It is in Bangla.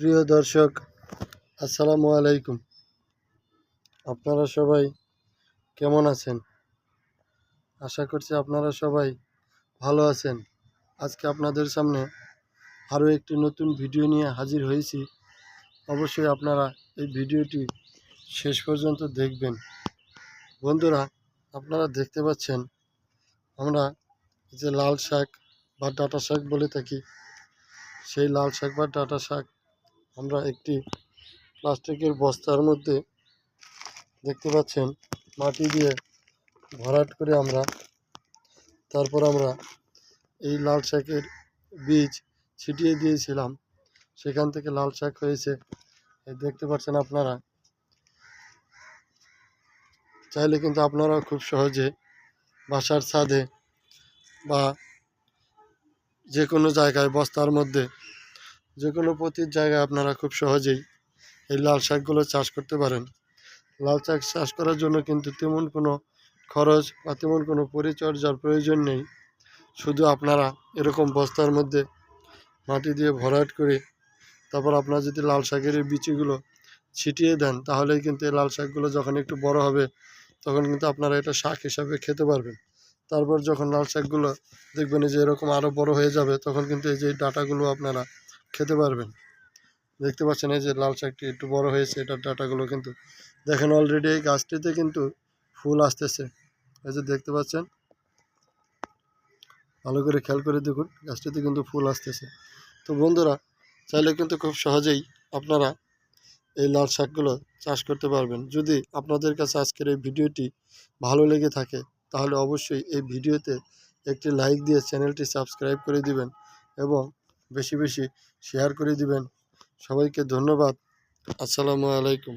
প্রিয় দর্শক, আসসালামু আলাইকুম। আপনারা সবাই কেমন আছেন? আশা করছি আপনারা সবাই ভালো আছেন। আজকে আপনাদের সামনে আরও একটি নতুন ভিডিও নিয়ে হাজির হয়েছি। অবশ্যই আপনারা এই ভিডিওটি শেষ পর্যন্ত দেখবেন। বন্ধুরা, আপনারা দেখতে পাচ্ছেন আমরা যে লাল শাক বা ডাঁটা শাক বলে থাকি, সেই লাল শাক বা ডাঁটা শাক আমরা একটি প্লাস্টিকের বস্তার মধ্যে দেখতে পাচ্ছেন মাটি দিয়ে ভরাট করে তারপর আমরা এই লাল শাকের বীজ ছিটিয়ে দিয়েছিলাম। সেখান থেকে লাল শাক হয়েছে। এই দেখতে পাচ্ছেন আপনারা। চাইলে কিন্তু আপনারা খুব সহজে বাসার ছাদে বা যে কোনো জায়গায় বস্তার মধ্যে যে কোনো পতির জায়গায় আপনারা খুব সহজেই এই লাল শাকগুলো চাষ করতে পারেন। লাল শাক চাষ করার জন্য কিন্তু তেমন কোনো খরচ বা তেমন কোনো পরিচর্যার প্রয়োজন নেই। শুধু আপনারা এরকম বস্তার মধ্যে মাটি দিয়ে ভরাট করে তারপর আপনারা যদি লাল শাকের এই বিচিগুলো ছিটিয়ে দেন, তাহলেই কিন্তু এই লাল শাকগুলো যখন একটু বড় হবে তখন কিন্তু আপনারা এটা শাক হিসাবে খেতে পারবেন। তারপর যখন লাল শাকগুলো দেখবেন যে এরকম আরও বড় হয়ে যাবে, তখন কিন্তু এই যে ডাঁটাগুলো আপনারা খেতে পারবেন। দেখতে পাচ্ছেন এই যে লাল শাকটি একটু বড় হয়েছে, এটার ডাঁটাগুলো কিন্তু দেখেন অলরেডি এই গাছটিতে কিন্তু ফুল আসতেছে। এই যে দেখতে পাচ্ছেন, ভালো করে খেয়াল করে দেখুন, গাছটিতে কিন্তু ফুল আসতেছে। তো বন্ধুরা, চাইলে কিন্তু খুব সহজেই আপনারা এই লাল শাকগুলো চাষ করতে পারবেন। যদি আপনাদের কাছে আজকের এই ভিডিওটি ভালো লেগে থাকে, তাহলে অবশ্যই এই ভিডিওতে একটি লাইক দিয়ে চ্যানেলটি সাবস্ক্রাইব করে দিবেন এবং বেশি বেশি শেয়ার করে দিবেন। সবাইকে ধন্যবাদ। আসসালামু আলাইকুম।